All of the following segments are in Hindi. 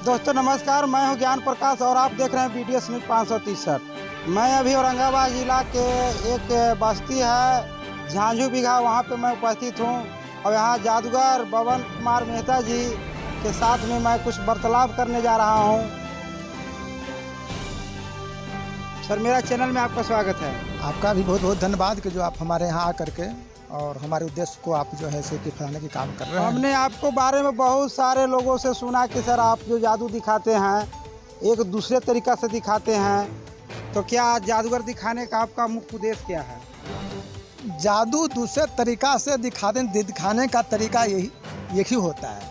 दोस्तों नमस्कार, मैं हूं ज्ञान प्रकाश और आप देख रहे हैं BDS न्यूज़ 563। मैं अभी औरंगाबाद जिला के एक बस्ती है झांझू बिघा, वहां पे मैं उपस्थित हूं और यहाँ जादूगर पवन कुमार मेहता जी के साथ में मैं कुछ वार्तालाप करने जा रहा हूं। सर, मेरा चैनल में आपका स्वागत है। आपका भी बहुत बहुत धन्यवाद कि जो आप हमारे यहाँ आकर के और हमारे उद्देश्य को आप जो है से कि फैलाने की काम कर रहे हैं। हमने आपको बारे में बहुत सारे लोगों से सुना कि सर आप जो जादू दिखाते हैं एक दूसरे तरीक़ा से दिखाते हैं, तो क्या जादूगर दिखाने का आपका मुख्य उद्देश्य क्या है? जादू दूसरे तरीक़ा से दिखाने का तरीका यही ही होता है,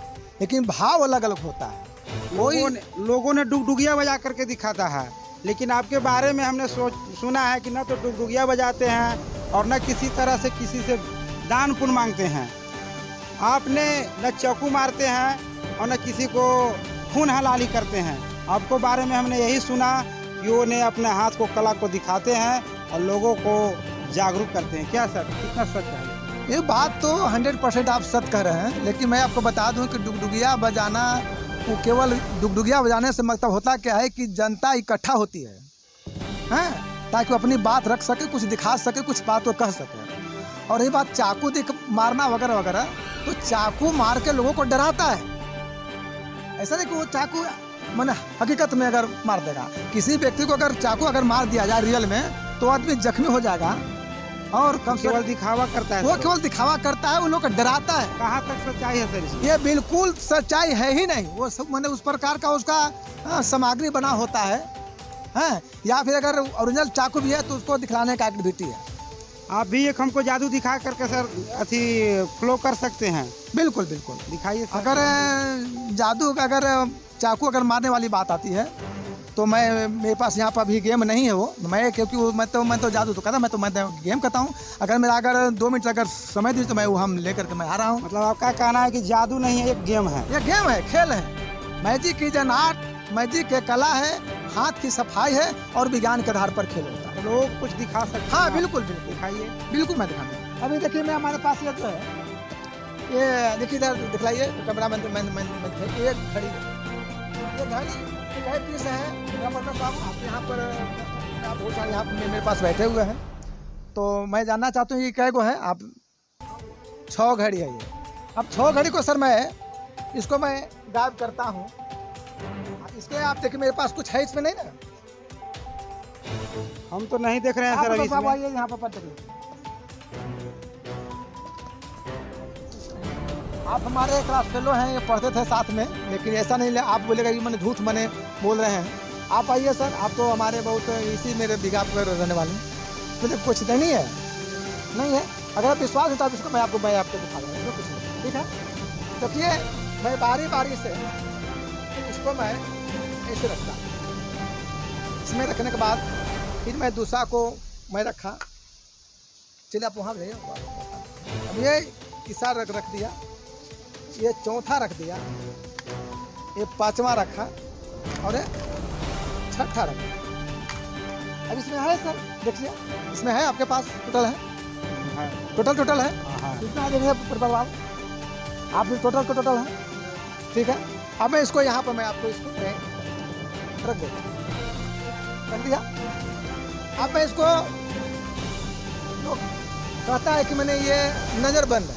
लेकिन भाव अलग अलग होता है। लोगों ने डुगडुगिया बजा करके दिखाता है, लेकिन आपके बारे में हमने सुना है कि न तो डुगडुगिया बजाते हैं और न किसी तरह से किसी से दान पुण्य मांगते हैं। आपने न चाकू मारते हैं और न किसी को खून हलाली करते हैं। आपको बारे में हमने यही सुना कि वो ने अपने हाथ को कला को दिखाते हैं और लोगों को जागरूक करते हैं। क्या सर, कितना सच है? ये बात तो 100% आप सच कह रहे हैं, लेकिन मैं आपको बता दूं कि डुगडुगिया बजाना वो केवल डुगडुगिया बजाने से मतलब होता क्या है कि जनता इकट्ठा होती है, ताकि वो अपनी बात रख सके, कुछ दिखा सके, कुछ बात को कह सके। और ये बात चाकू मारना वगैरह वगैरह, तो चाकू मार के लोगों को डराता है। ऐसा नहीं कि वो चाकू मैंने हकीकत में अगर मार देगा किसी व्यक्ति को, अगर चाकू अगर मार दिया जाए रियल में, तो आदमी जख्मी हो जाएगा। और कम से केवल दिखावा करता है, वो केवल दिखावा करता है, उन लोग को डराता है। कहाँ तक सच्चाई है सर? ये बिल्कुल सच्चाई है ही नहीं। वो सब मैंने उस प्रकार का उसका सामग्री बना होता है, या फिर अगर ओरिजिनल चाकू भी है तो उसको दिखलाने का एक्टिविटी है। आप भी एक हमको जादू दिखा करके सर अथी फ्लो कर सकते हैं? बिल्कुल बिल्कुल, दिखाइए। अगर जादू अगर चाकू अगर मारने वाली बात आती है तो मेरे पास यहाँ पर अभी गेम नहीं है वो, क्योंकि मैं तो जादू तो करता, मैं गेम करता हूँ। अगर मेरा अगर 2 मिनट अगर समय दी तो मैं वो हम लेकर के मैं आ रहा हूँ। मतलब आपका कहना है कि जादू नहीं है, एक गेम है? ये गेम है, खेल है। Magic is an art, magic एक कला है, हाथ की सफाई है और विज्ञान के आधार पर खेल होता है। लोग कुछ दिखा सकते हैं? हाँ बिल्कुल बिल्कुल, दिखाइए। बिल्कुल मैं दिखाऊंगा। अभी देखिए मैं हमारे पास ये जो है, ये देखिए इधर दिखलाइए कैमरा मैन। ये घड़ी पीस है जबरदस्त। आप यहाँ पर आप बहुत सारे यहाँ मेरे पास बैठे हुए हैं, तो मैं जानना चाहता हूँ ये कै गो है? आप 6 घड़ी है ये। अब 6 घड़ी को सर मैं इसको मैं गायब करता हूँ। इसके आप देखिए मेरे पास कुछ है इसमें नहीं ना? हम तो नहीं देख रहे हैं सर। आप आइए यहाँ पर देखिए। आप हमारे क्लास फेलो हैं, ये पढ़ते थे साथ में, लेकिन ऐसा नहीं आप बोलेगा कि मैंने झूठ मैंने बोल रहे हैं। आप आइए सर, आप तो हमारे बहुत इसी मेरे बिघा पर रहने वाले हैं। मुझे कुछ नहीं है। अगर आप विश्वास होता है तो मैं आपको दिखा दूँगा, कुछ नहीं। ठीक है, देखिए मैं बारी बारी से इसको मैं ऐसे रखता। इसमें रखने के बाद फिर मैं दूसरा को मैं रखा। चलिए आप वहाँ गए। अब ये तीसरा रख दिया, ये चौथा रख दिया, ये 5वां रखा और ये 6ठा रखा। अब इसमें है सर, देखिए इसमें है आपके पास टोटल है, टोटल है कितना? देखिए आप टोटल है। ठीक है, अब मैं इसको यहाँ पर मैं आपको इसको रख दिया। अब मैं इसको कहता है कि मैंने ये नज़रबंद है।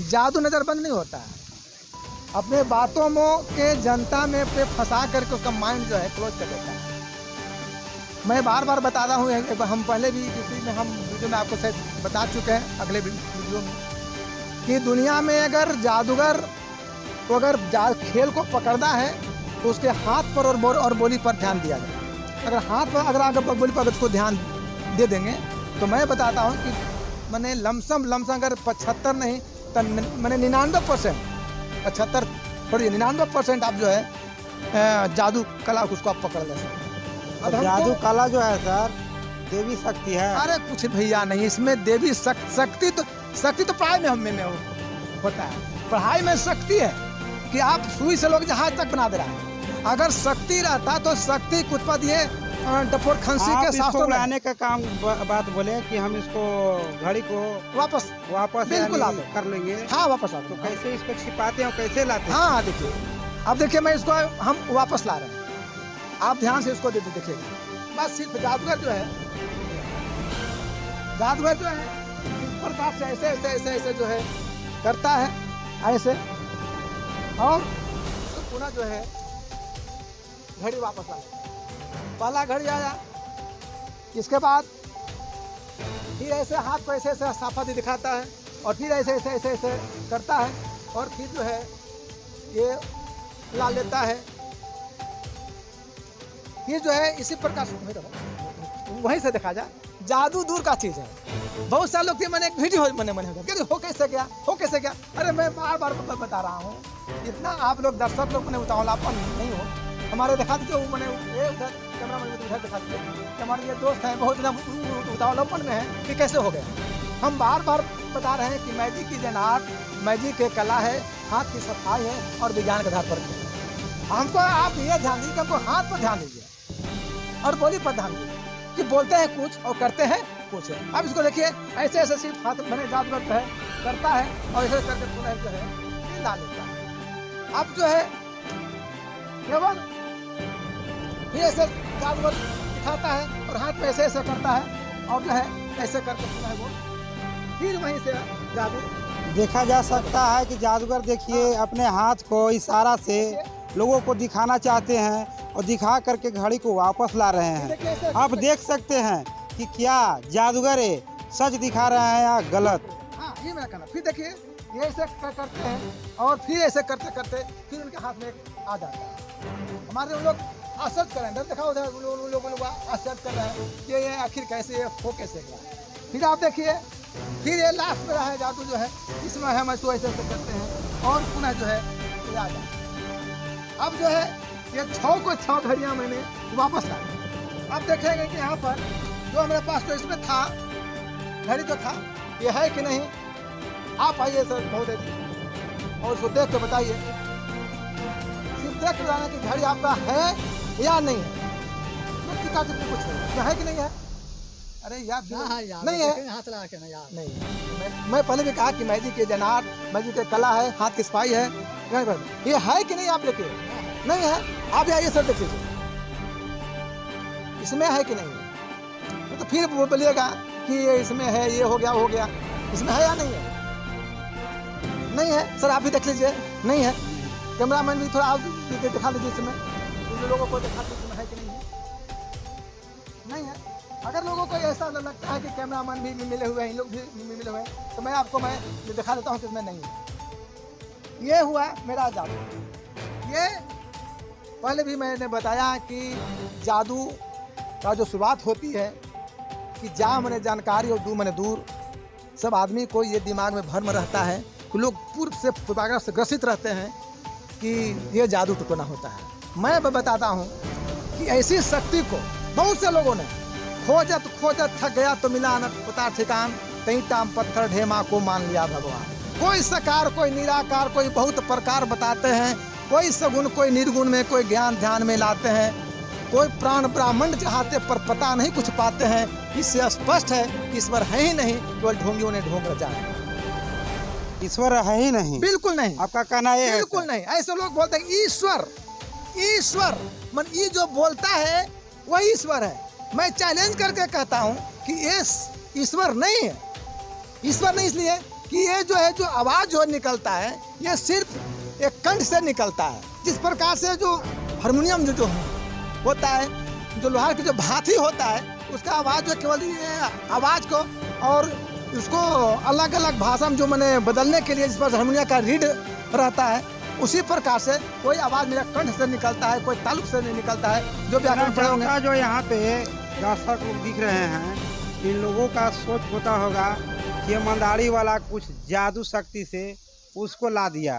जादू नज़रबंद नहीं होता है, अपने बातों में के जनता में पे फंसा करके उसका माइंड जो है क्लोज कर देता है। मैं बार बार बता रहा हूँ, हम पहले भी किसी में हम वीडियो में आपको शायद बता चुके हैं अगले वीडियो में, कि दुनिया में अगर जादूगर तो अगर खेल को पकड़ना है तो उसके हाथ पर और बोली पर ध्यान दिया जाए। अगर हाथ पर अगर बोली पर उसको ध्यान दे देंगे तो मैं बताता हूँ कि मैंने लमसम अगर 75 नहीं तो मैंने 99%, 75 थोड़ी 99% आप जो है जादू कला उसको आप पकड़ ले सकते। जादू कला जो है सर देवी शक्ति है? अरे कुछ भैया नहीं, इसमें देवी शक्ति तो पढ़ाई में हमें होता है। पढ़ाई में शक्ति है कि आप सुई से लोग जहाज तक बना दे रहा है। अगर शक्ति रहता तो शक्ति कुछ ये डफोर खंसी के साथ उड़ाने का काम बात बोले कि हम इसको घड़ी को वापस बिल्कुल कर लेंगे। हाँ वापस आ। तो कैसे इसको छिपाते हैं, कैसे लाते हैं? हाँ देखिए अब देखिए मैं इसको हम वापस ला रहे हैं, आप ध्यान से इसको देखिएगा। बस सिर्फ जादूगर जो है इस प्रकार से ऐसे ऐसे ऐसे ऐसे जो है करता है ऐसे, और उसको पुनः जो है घड़ी वापस ला लेता है। पहला घड़ी आया, इसके बाद फिर ऐसे हाथ को ऐसे ऐसे साफा दिखाता है, और फिर ऐसे ऐसे ऐसे ऐसे करता है, और फिर जो है ये ला लेता है। ये जो है इसी प्रकार से वहीं से देखा जाए, जादू दूर का चीज़ है। बहुत सारे लोग मैंने एक वीडियो मैंने हो कैसे गया, हो कैसे गया। अरे मैं बार बार बता रहा हूँ, इतना आप लोग दर्शक लोग मैंने उतावलापन नहीं हो। हमारे दिखा दीजिए, मैंने उधर कैमरा मैंने उधर दिखा दीजिए कि हमारे ये दोस्त हैं बहुत उतावलापन में है कि कैसे हो गया। हम बार बार बता रहे हैं कि मैजिक की जनात, मैजिक की कला है, हाथ की सफाई है और विज्ञान के आधार पर। हमको आप ये ध्यान दीजिए, हमको हाथ पर ध्यान दीजिए और बोली पर ध्यान दीजिए कि बोलते हैं कुछ और करते हैं कुछ। अब इसको देखिए, ऐसे ऐसे सिर्फ हाथ बने जादूगर है करता है, और ऐसे करके पुनः जो है ये ला लेता है। अब जो है केवल फिर ऐसे जादूगर दिखाता है और हाथ में ऐसे ऐसे करता है, और जो है ऐसे करके पुनः वो फिर वहीं से जादू देखा जा सकता है कि जादूगर देखिए अपने हाथ को इशारा से लोगों को दिखाना चाहते हैं और दिखा करके घड़ी को वापस ला रहे हैं। आप देख सकते हैं कि क्या जादूगर सच दिखा रहे हैं या गलत। हाँ, ये मैं कहना। फिर देखिए ये ऐसे करते हैं, और फिर ऐसे करते करते फिर उनके हाथ में आ जाता है। हमारे उन लोग आश्चर्य कर रहे हैं, देखा उधर उन लोगों ने आश्चर्य कर रहे हैं कि ये आखिर कैसे हो कैसे गया। फिर आप देखिए, फिर ये लास्ट में रहा है जादू जो है, इसमें हम इसको ऐसे करते हैं और पुनः जो है ये आ जाता है। अब जो है ये 6 को 6 घड़ियाँ मैंने वापस ला दी। अब देखेंगे कि यहाँ पर जो हमारे पास तो इसमें था घड़ी तो था, ये है कि नहीं। आप आइए सर महोदय जी और उसको देख के बताइए, सिर्फ देख के बताना कि घड़ी आपका है या नहीं है। व्यक्ति का कुछ नहीं है कि नहीं है। अरे यार नहीं है, हाथ लगा के ना यार नहीं। मैं पहले भी कहा कि मैजिक की जनात, मैजिक की कला है, हाथ की सफाई है। ये है कि नहीं, आप देखिए नहीं है। आप आइए सर देख लीजिए इसमें है कि नहीं। तो फिर वो बोलिएगा कि ये इसमें है, ये हो गया, इसमें है या नहीं है। नहीं है सर, आप भी देख लीजिए, नहीं है। कैमरामैन भी थोड़ा आप दिखा लीजिए इसमें, इन लोगों को दिखा दीजिए इसमें है कि नहीं है। नहीं है। अगर लोगों को ऐसा लगता है कि कैमरामैन भी मिले हुए हैं, इन लोग भी मिले हुए हैं, तो मैं आपको दिखा देता हूँ कि इसमें नहीं है। ये हुआ मेरा जादू। ये पहले भी मैंने बताया कि जादू का जो शुरुआत होती है कि जा मने जानकारी और दू मने दूर। सब आदमी को ये दिमाग में भ्रम रहता है कि लोग पूर्व से पूर्वाग्रह से ग्रसित रहते हैं कि ये जादू टोना होता है। मैं बताता हूँ कि ऐसी शक्ति को बहुत से लोगों ने खोजत थक गया तो मिला न पता ठिकान, कहीं टाम पत्थर ढेमा को मान लिया भगवान। कोई सकार कोई निराकार, कोई बहुत प्रकार बताते हैं, कोई सगुण कोई निर्गुण में, कोई ज्ञान ध्यान में लाते हैं, कोई प्राण ब्राह्मण चाहते पर पता नहीं कुछ पाते हैं। इससे स्पष्ट है कि ईश्वर है ही नहीं, केवल ढोंगियों ने ढोंग रचा है। ईश्वर है ही नहीं, बिल्कुल नहीं। आपका कहना ये है? बिल्कुल नहीं। ऐसे लोग बोलते हैं ईश्वर मन ये जो बोलता है वही ईश्वर है। मैं चैलेंज करके कहता हूँ कि ये ईश्वर नहीं है। ईश्वर नहीं इसलिए कि ये जो है, जो आवाज़ जो निकलता है, ये सिर्फ एक कंठ से निकलता है। जिस प्रकार से जो हारमोनियम जो होता है, जो लोहार की जो भाथी होता है, उसका आवाज़ जो केवल आवाज़ को और उसको अलग अलग भाषा में जो मैंने बदलने के लिए जिस पर हारमोनियम का रीड रहता है, उसी प्रकार से कोई आवाज़ मेरा कंठ से निकलता है, कोई तालुक से नहीं निकलता है। जो व्याकरण पढ़ेंगे, जो यहाँ पे दर्शक लोग दिख रहे हैं, इन लोगों का सोच होता होगा कि ये मंदारी वाला कुछ जादू शक्ति से उसको ला दिया,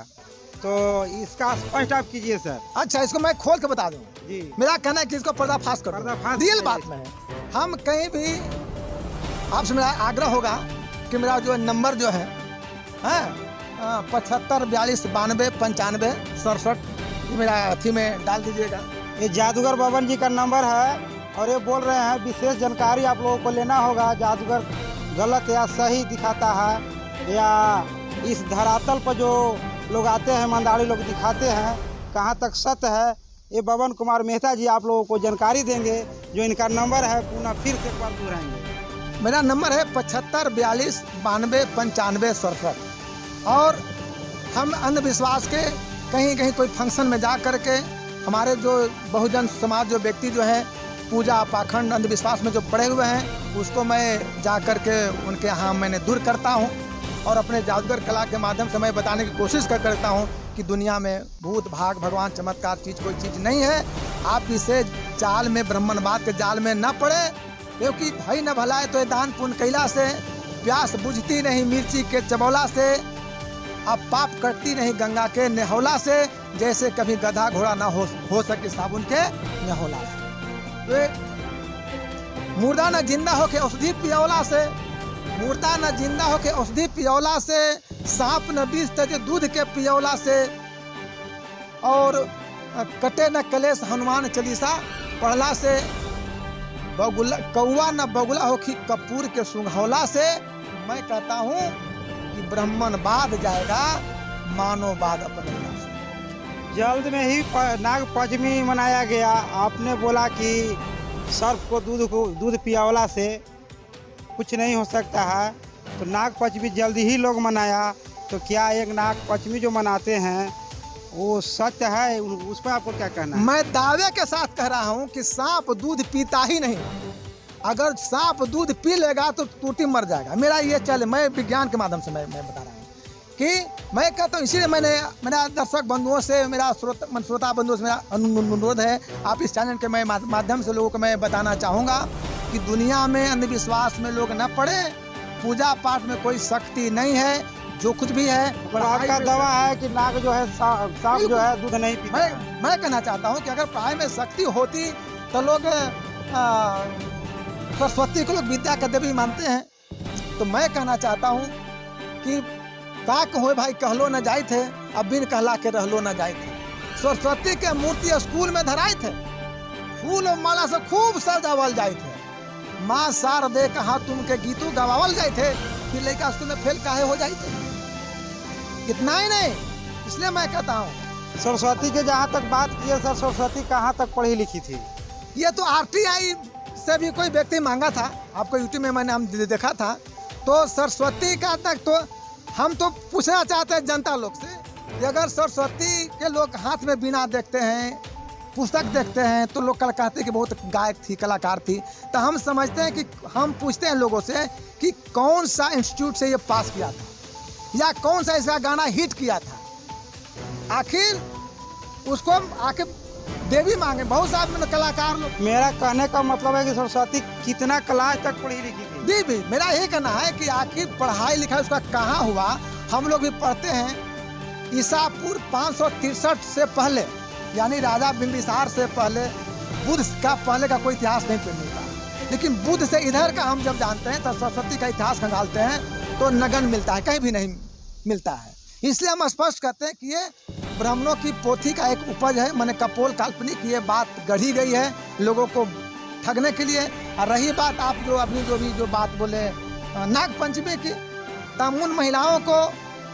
तो इसका स्पष्ट आप कीजिए सर। अच्छा, इसको मैं खोल के बता दूँ जी। मेरा कहना है कि इसको पर्दाफाश करो। रियल बात में है, हम कहीं भी आपसे मेरा आग्रह होगा कि मेरा जो नंबर जो है 75 42 92 95 67 मेरा अथी में डाल दीजिएगा। ये जादूगर बबन जी का नंबर है, और ये बोल रहे हैं विशेष जानकारी आप लोगों को लेना होगा। जादूगर गलत या सही दिखाता है, या इस धरातल पर जो लोग आते हैं मंदारी लोग दिखाते हैं, कहाँ तक सत्य है ये बबन कुमार मेहता जी आप लोगों को जानकारी देंगे। जो इनका नंबर है पुनः फिर से एक बार दोहराएंगे। मेरा नंबर है 75 42 92 95 67। और हम अंधविश्वास के कहीं कहीं कोई फंक्शन में जा कर के हमारे जो बहुजन समाज जो व्यक्ति जो है पूजा पाखंड अंधविश्वास में जो पड़े हुए हैं उसको मैं जा कर के उनके यहाँ मैंने दूर करता हूँ। और अपने जादूगर कला के माध्यम से मैं बताने की कोशिश करता हूँ कि दुनिया में भूत भाग भगवान चमत्कार चीज़ कोई चीज़ नहीं है। आप इसे जाल में ब्राह्मणवाद के जाल में न पड़े, क्योंकि भाई न भला है तो दान पुण्य कैला से, प्यास बुझती नहीं मिर्ची के चबौला से, अब पाप कटती नहीं गंगा के नेहौला से, जैसे कभी गधा घोड़ा ना हो सके साबुन के नेहौला से। मुर्दा न जिंदा हो के औषधि पियौला से, मुर्दा न जिंदा हो के औषधि पियौला से, सांप न बीज तजे दूध के पियौला से, और कटे न कलेश हनुमान चालीसा पढ़ला से, बगुला कौआ न बगुला हो कि कपूर के सुंघौला से। मैं कहता हूँ कि ब्राह्मणवाद जाएगा मानववाद अपनेगा से। जल्द में ही नाग पंचमी मनाया गया। आपने बोला कि सर्प को दूध पियावला से कुछ नहीं हो सकता है, तो नाग पंचमी जल्दी ही लोग मनाया। तो क्या एक नाग पंचमी जो मनाते हैं वो सत्य है, उस पर आपको क्या कहना है? मैं दावे के साथ कह रहा हूँ कि सांप दूध पीता ही नहीं। अगर सांप दूध पी लेगा तो टूटी मर जाएगा। मेरा ये चल, मैं विज्ञान के माध्यम से मैं बता रहा हूँ कि मैं कहता हूँ, इसीलिए मेरा दर्शक बंधुओं से, मेरा श्रोता बंधुओं से मेरा अनुरोध है, आप इस चैनल के मैं माध्यम से लोगों को मैं बताना चाहूँगा कि दुनिया में अंधविश्वास में लोग न पड़े। पूजा पाठ में कोई शक्ति नहीं है, जो कुछ भी है। पर आपका दावा है कि नाग जो है सांप जो है दूध नहीं पीता। मैं कहना चाहता हूँ कि अगर पढ़ाई में शक्ति होती तो लोग सरस्वती को लोग विद्या का देवी मानते हैं। तो मैं कहना चाहता हूँ कि का कहो भाई कहलो न जाए थे, अब बिन कहला के रहलो न जाए थे। सरस्वती के मूर्ति स्कूल में धराए थे, फूल और माला से खूब सजावल जाए थे। माँ सार दे कहा तुम के गीतों गवावल जाए थे, फिर लड़का स्कूल में फेल काहे हो जाए थे। इतना ही नहीं, इसलिए मैं कहता हूँ सरस्वती के जहाँ तक बात की है, सरस्वती कहाँ तक पढ़ी लिखी थी? ये तो RTI से भी कोई व्यक्ति मांगा था, आपको यूट्यूब में मैंने हम देखा था। तो सरस्वती का तक तो हम तो पूछना चाहते हैं जनता लोग से कि अगर सरस्वती के लोग हाथ में बीना देखते हैं, पुस्तक देखते हैं, तो लोग कल कहते हैं कि बहुत गायक थी, कलाकार थी। तो हम समझते हैं कि हम पूछते हैं लोगों से कि कौन सा इंस्टीट्यूट से ये पास किया था या कौन सा इसका गाना हिट किया था। आखिर उसको आखिर देवी मांगे बहुत सारे कलाकार लोग। मेरा कहने का मतलब है कि सरस्वती कितना क्लास तक पढ़ी लिखी थी? देवी मेरा यही कहना है कि आखिर पढ़ाई लिखाई उसका कहाँ हुआ। हम लोग भी पढ़ते हैं ईसा पूर्व 563 से पहले, यानी राजा बिंबिसार से पहले, बुद्ध का पहले का कोई इतिहास नहीं मिलता। लेकिन बुद्ध से इधर का हम जब जानते हैं तो सरस्वती का इतिहास खंगालते हैं तो नगन मिलता है, कहीं भी नहीं मिलता है। इसलिए हम स्पष्ट करते हैं कि ये ब्राह्मणों की पोथी का एक उपज है, माने कपोल काल्पनिक ये बात गढ़ी गई है लोगों को ठगने के लिए। और रही बात आप जो अभी जो बात बोले नाग पंचमी की, तब उन महिलाओं को,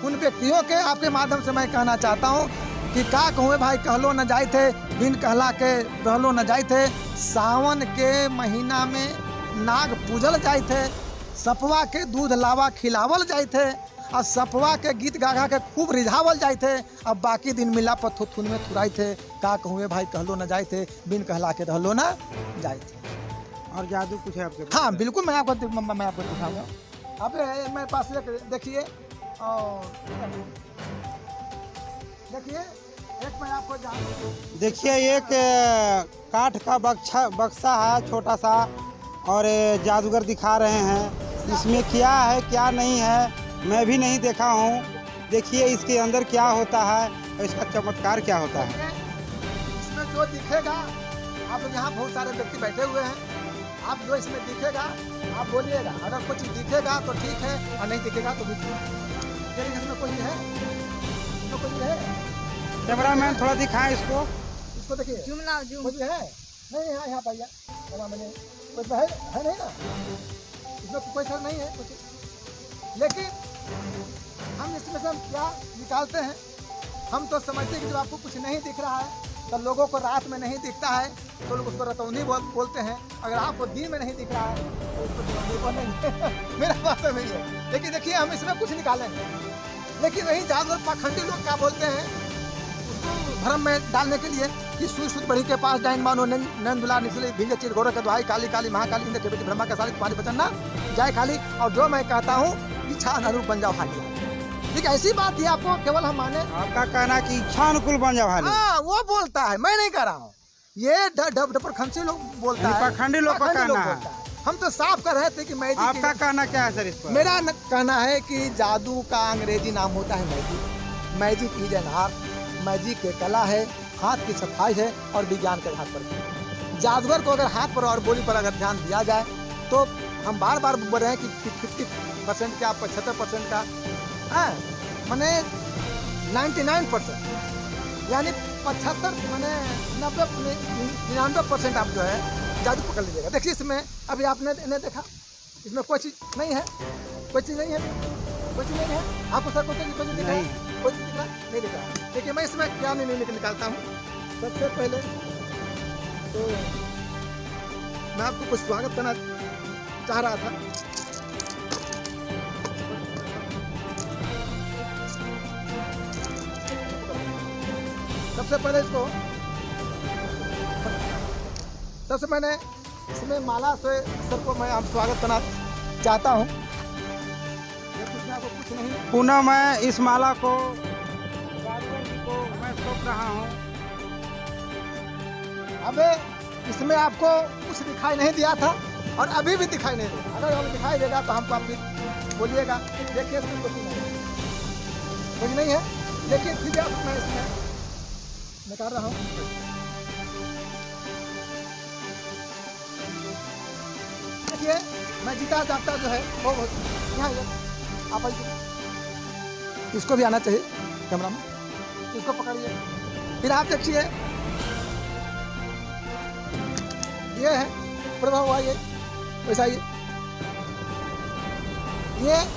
उन व्यक्तियों के आपके माध्यम से मैं कहना चाहता हूँ कि का कहूँ भाई कहलो न जाए थे, बिन कहला के रहलो न जाए थे। सावन के महीना में नाग पूजल जाए थे, सपवा के दूध लावा खिलावल जाए थे, और सपवा के गीत गा के खूब रिझावल जाए थे। अब बाकी दिन मिला पर थुन में थुराई थे। का कहूँ भाई कहलो न जाए थे, बिन कहला के रहलो न जाए थे। और जादू कुछ है आपके पास? हाँ बिल्कुल, मैं आपको दिखाऊंगा। आप मेरे पास देखिए, और देखिए एक मैं आपको देखिए एक काठ का बक्सा है छोटा सा, और जादूगर दिखा रहे हैं। इसमें क्या है क्या नहीं है मैं भी नहीं देखा हूँ। देखिए इसके अंदर क्या होता है और इसका चमत्कार क्या होता है। इसमें जो दिखेगा, आप यहाँ बहुत सारे व्यक्ति बैठे हुए हैं, आप जो इसमें दिखेगा आप बोलिएगा। अगर कुछ दिखेगा तो ठीक है, और नहीं दिखेगा तो भी ठीक है। इसमें कोई है, इसमें कोई है? कैमरामैन थोड़ा दिखाएं इसको देखिए। कोई है नहीं है यहाँ भैया, कोई है नहीं ना, इसमें कोई सर नहीं है कुछ। लेकिन हम इसमें से हम क्या निकालते हैं, हम तो समझते हैं कि जब आपको कुछ नहीं दिख रहा है तो लोगों को रात में नहीं दिखता है तो लोग उसको रतौंधी बोलते हैं। अगर आपको दिन में नहीं दिख रहा है तो उसको दिनौंधी बोलेंगे। मेरा बात वही है। लेकिन देखिए हम इसमें कुछ निकालेंगे, लेकिन वही जादू पाखंडी लोग क्या बोलते हैं उसको भ्रम में डालने के लिए कि सुई सुत बड़ी के पास डाइन मानो नंद दुला निचले भिंजे चिर घोर दुहाई काली काली महाकाली इंद्र के बेटी ब्रह्मा का साली तुम्हारी वचन ना जाए खाली। और जो मैं कहता हूँ इच्छा अनुरूप बन जाओ खाली। ठीक है, ऐसी बात ही आपको केवल हम माने। आपका कहना कि इच्छा अनुकूल बन जाओ हाली। हाँ वो बोलता है, मैं नहीं कह रहा हूँ, ये डपरखंसी लोग बोलता है, पाखंडी लोग का कहना है। हम तो साफ कर रहे थे कि मैजिक। आपका कहना क्या है सर इस पर? मेरा कहना है कि जादू का अंग्रेजी नाम होता है magic. Magic is an art. Magic एक कला है, हाथ की सफाई है और विज्ञान के हाथ पर। जादूगर को अगर हाथ पर और बोली पर अगर ध्यान दिया जाए तो हम बार बार बोल रहे हैं कि 50% का 75% का मैंने 99% यानी 75 मैंने 99% आप जो है जादू पकड़ लीजिएगा। देखिए इसमें अभी आपने इन्हें देखा, इसमें कोई चीज़ नहीं है, कोई चीज़ नहीं है, कोई चीज़ नहीं है। आपको सर कोई चीज़ दिख रहा है? कोई चीज़ दिख रहा नहीं दिख रहा। देखिए मैं इसमें क्या नहीं निकालता हूँ। सबसे पहले तो मैं आपको कुछ स्वागत करना चाह रहा था। सबसे पहले इसमें माला से सर को मैं आप स्वागत करना चाहता हूँ। कुछ नहीं, पुनः मैं इस माला को जादूगर जी को मैं सौंप रहा हूँ। अबे इसमें आपको कुछ दिखाई नहीं दिया था और अभी भी दिखाई नहीं देगा। अगर हमें दिखाई देगा तो हमको आप फिर बोलिएगा। देखिए इसमें कुछ नहीं है, लेकिन फिर मैं इसमें निकाल रहा हूँ। देखिए मैं जीता जागता जो है वो यहाँ आप आइए, इसको भी आना चाहिए कैमरा में, इसको पकड़िए। फिर आप देखिए ये है प्रभाव हुआ, ये वैसा ये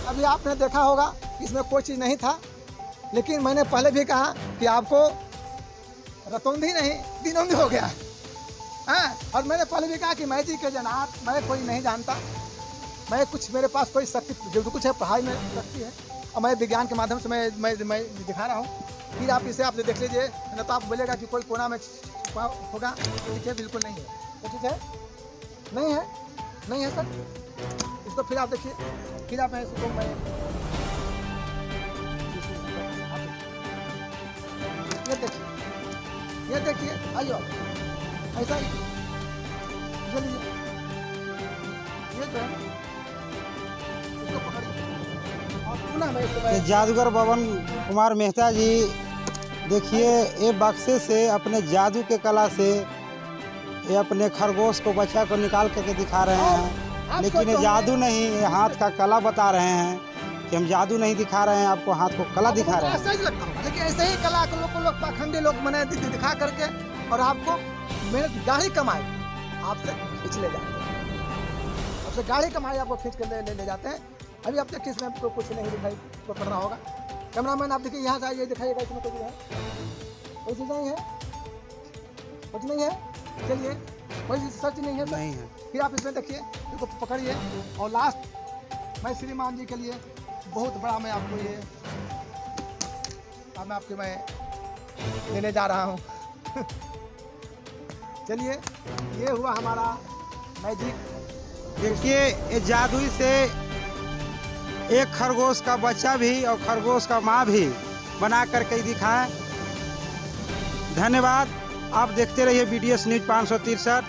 अभी आपने देखा होगा इसमें कोई चीज़ नहीं था, लेकिन मैंने पहले भी कहा कि आपको रतौंधी नहीं दिनौंधी हो गया। हाँ, और मैंने पहले भी कहा कि मैजिक के जनाब मैं कोई नहीं जानता, मैं कुछ मेरे पास कोई शक्ति जो कुछ है पढ़ाई में शक्ति है और मैं विज्ञान के माध्यम से मैं दिखा रहा हूँ। फिर आप इसे आप देख लीजिए, न तो आप बोलेगा कि कोई कोना में छुपा होगा। देखिए बिल्कुल नहीं है, तो ठीक है, नहीं है सर। इसको फिर आप देखिए, फिर आप इसको मैं ये देखिए आइए ऐसा ही ये जो है इसको पकड़िए और पुनः मैं इसको जादूगर पवन कुमार मेहता जी देखिए ये बक्से से अपने जादू के कला से ये अपने खरगोश को बच्चा को निकाल करके दिखा रहे हैं, लेकिन ये जादू नहीं, ये हाथ का कला बता रहे हैं कि हम जादू नहीं दिखा रहे हैं, आपको हाथ को कला दिखा रहे हैं। ऐसा ही लगता है, लेकिन ऐसे ही कला को लोग पाखंडी लोग मैंने दिखा करके और आपको मेहनत गाड़ी कमाई आपसे खींच ले जाते हैं, आपसे गाड़ी कमाई आपको खींच कर ले जाते हैं। अभी अब तक इसमें आपको कुछ नहीं दिखाई तो करना होगा। कैमरामैन आप देखिए यहाँ से आइए, दिखाइएगा इसमें कुछ है, कोई चीज़ नहीं है, कुछ नहीं है। चलिए कोई सच नहीं है, नहीं है। फिर आप इसमें देखिए, इसको पकड़िए और लास्ट मैं श्रीमान जी के लिए बहुत बड़ा मैं आपको ये मैं आपके मैं देने जा रहा हूँ। चलिए ये हुआ हमारा मैजिक। देखिए ये जादुई से एक खरगोश का बच्चा भी और खरगोश का माँ भी बना करके दिखाएं। धन्यवाद। आप देखते रहिए BDS न्यूज़ 563।